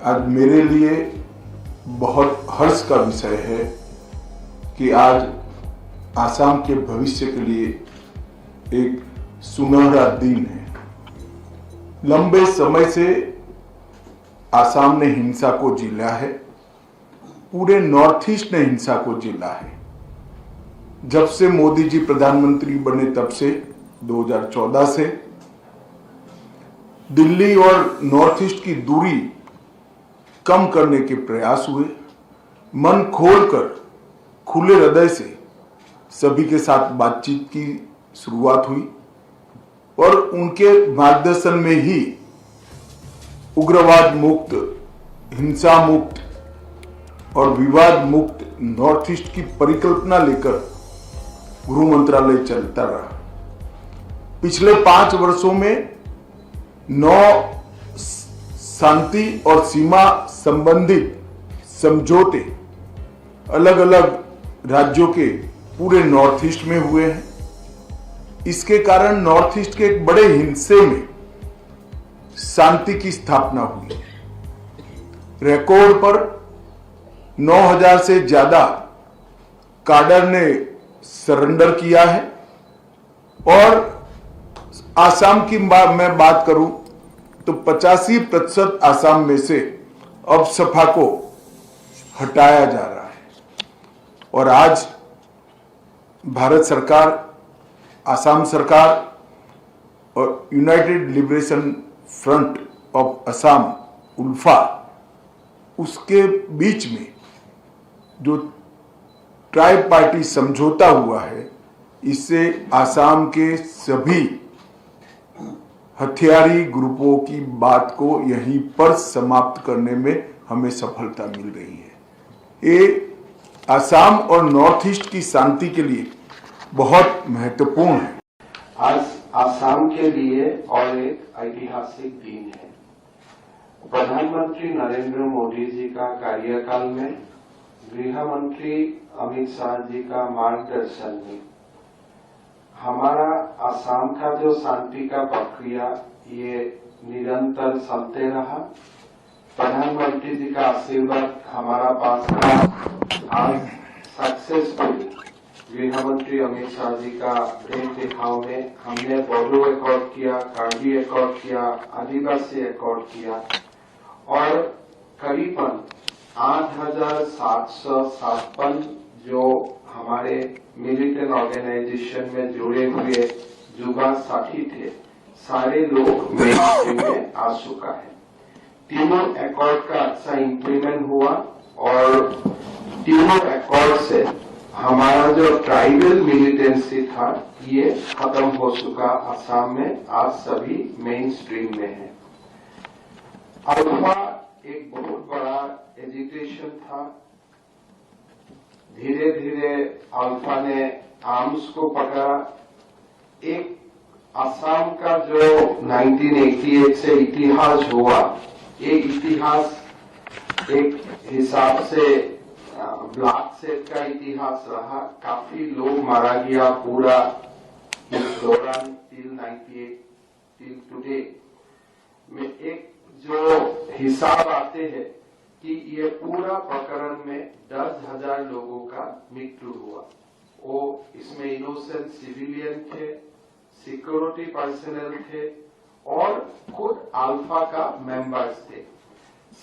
आज मेरे लिए बहुत हर्ष का विषय है कि आज आसाम के भविष्य के लिए एक सुनहरा दिन है। लंबे समय से आसाम ने हिंसा को झेला है, पूरे नॉर्थ ईस्ट ने हिंसा को झेला है। जब से मोदी जी प्रधानमंत्री बने तब से 2014 से दिल्ली और नॉर्थ ईस्ट की दूरी कम करने के प्रयास हुए। मन खोलकर खुले हृदय से सभी के साथ बातचीत की शुरुआत हुई और उनके मार्गदर्शन में ही उग्रवाद मुक्त, हिंसा मुक्त और विवाद मुक्त नॉर्थ ईस्ट की परिकल्पना लेकर गृह मंत्रालय चलता रहा। पिछले 5 वर्षों में 9 शांति और सीमा संबंधित समझौते अलग अलग राज्यों के पूरे नॉर्थ ईस्ट में हुए हैं। इसके कारण नॉर्थ ईस्ट के एक बड़े हिस्से में शांति की स्थापना हुई। रिकॉर्ड पर 9000 से ज्यादा काडर ने सरेंडर किया है और आसाम की मैं बात करूं तो 85% आसाम में से अब सपा को हटाया जा रहा है और आज भारत सरकार, आसाम सरकार और United Liberation Front of Assam ULFA, उसके बीच में जो ट्राई पार्टी समझौता हुआ है, इससे आसाम के सभी हथियारी ग्रुपों की बात को यहीं पर समाप्त करने में हमें सफलता मिल रही है। ये आसाम और नॉर्थ ईस्ट की शांति के लिए बहुत महत्वपूर्ण है। आज आसाम के लिए और एक ऐतिहासिक दिन है। प्रधानमंत्री नरेंद्र मोदी जी का कार्यकाल में गृह मंत्री अमित शाह जी का मार्गदर्शन में हमारा आसाम का जो शांति का प्रक्रिया ये निरंतर चलते रहा। प्रधानमंत्री जी का आशीर्वाद हमारा पास था। आज सक्सेसफुल गृह मंत्री अमित शाह जी का भेंट दिखाव में हमने बोडो एकॉर्ड किया, कार्बी एकॉर्ड किया, आदिवासी एकॉर्ड किया और करीबन 8756 जो हमारे मिलिटेंट ऑर्गेनाइजेशन में जुड़े हुए युवा साथी थे, सारे लोग मेन स्ट्रीम में आ चुका है। तीनों एकॉर्ड का अच्छा इंप्लीमेंट हुआ और तीनों एकॉर्ड से हमारा जो ट्राइबल मिलिटेंसी था ये खत्म हो चुका आसाम में। आज सभी मेन स्ट्रीम में है। अल्फा एक बहुत बड़ा एजिटेशन था। धीरे धीरे अल्फा ने आर्म्स को पकड़ा। एक असम का जो 1988 से इतिहास हुआ, ये इतिहास एक हिसाब से ब्लड सेट का इतिहास रहा। काफी लोग मारा गया पूरा इस दौरान टिल 98 टिल टुडे में। एक जो हिसाब आते हैं कि ये पूरा प्रकरण में 10,000 लोगों का मृत्यु हुआ। वो इसमें इनोसेंट सिविलियन थे, सिक्योरिटी पर्सनल थे और खुद अल्फा का मेंबर्स थे।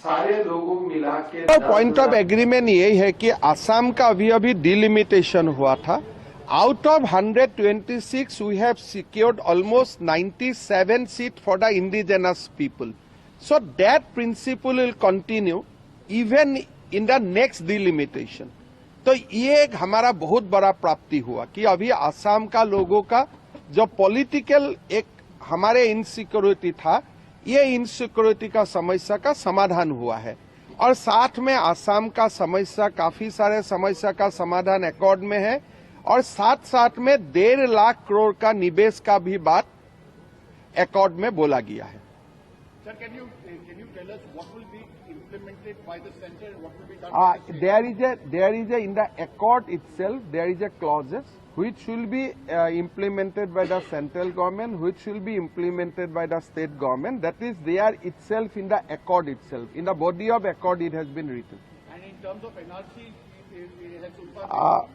सारे लोगों मिला के पॉइंट ऑफ एग्रीमेंट यही है कि आसाम का अभी डिलिमिटेशन हुआ था। Out of 126 we have secured almost 97 seat for the indigenous people. So that principle will continue even in the next delimitation. तो ये एक हमारा बहुत बड़ा प्राप्ति हुआ कि अभी आसाम का लोगों का जो पॉलिटिकल एक हमारे इनसिक्योरिटी था, ये इनसिक्योरिटी का समस्या का समाधान हुआ है और साथ में आसाम का समस्या, काफी सारे समस्या का समाधान एकॉर्ड में है और साथ साथ में 1.5 लाख करोड़ का निवेश का भी बात एकॉर्ड में बोला गया है। Sir, can you tell us what will be implemented by the center and what will be done by the state? There is a in the accord itself there is a clauses which will be implemented by the central government, which will be implemented by the state government. That is there itself in the accord itself. In the body of accord it has been written. And in terms of NRC, has Ulfa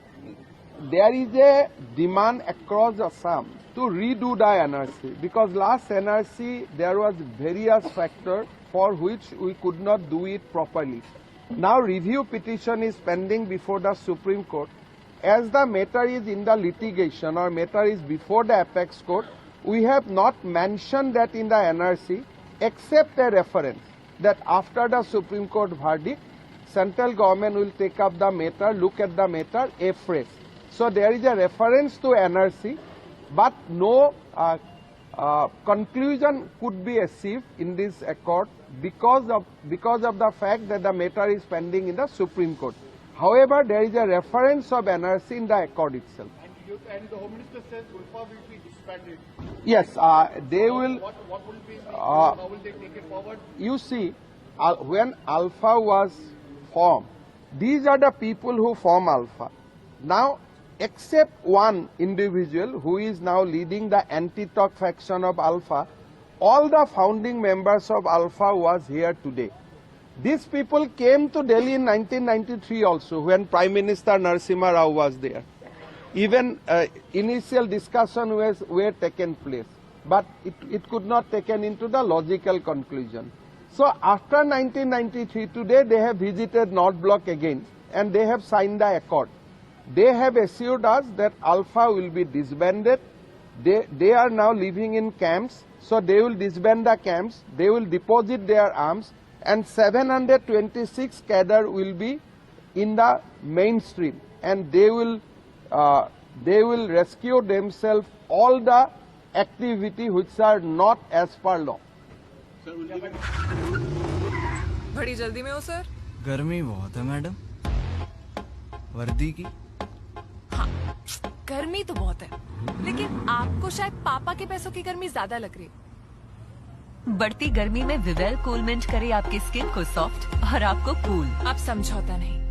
There is a demand across Assam to redo the NRC, because last NRC there was various factors for which we could not do it properly. Now review petition is pending before the Supreme Court. As the matter is in the litigation or matter is before the apex court, we have not mentioned that in the NRC except a reference that after the Supreme Court verdict, central government will take up the matter, look at the matter afresh. So there is a reference to NRC, but no conclusion could be achieved in this accord because of the fact that the matter is pending in the Supreme Court. However, there is a reference of NRC in the accord itself. and the Home Minister says Ulfa will be disbanded. Yes, they will. What will be, how will they take it forward? You see, when Alpha was formed, these are the people who form Alpha. Now, except one individual who is now leading the anti-talk faction of Alpha, all the founding members of Alpha was here today. These people came to Delhi in 1993 also, when Prime Minister Narasimha Rao was there. Even initial discussion were taken place, but it could not taken into the logical conclusion. So after 1993, today they have visited North Block again, and they have signed the accord. They have assured us that Alpha will be disbanded. They are now living in camps, so they will disband the camps, they will deposit their arms, and 726 cadre will be in the mainstream, and they will rescue themselves all the activity which are not as per law. बड़ी जल्दी में हो sir? गर्मी बहुत है madam, वर्दी की। हाँ, गर्मी तो बहुत है, लेकिन आपको शायद पापा के पैसों की गर्मी ज्यादा लग रही है। बढ़ती गर्मी में विवेल कूल मिंट करे आपकी स्किन को सॉफ्ट और आपको कूल। आप समझौता नहीं।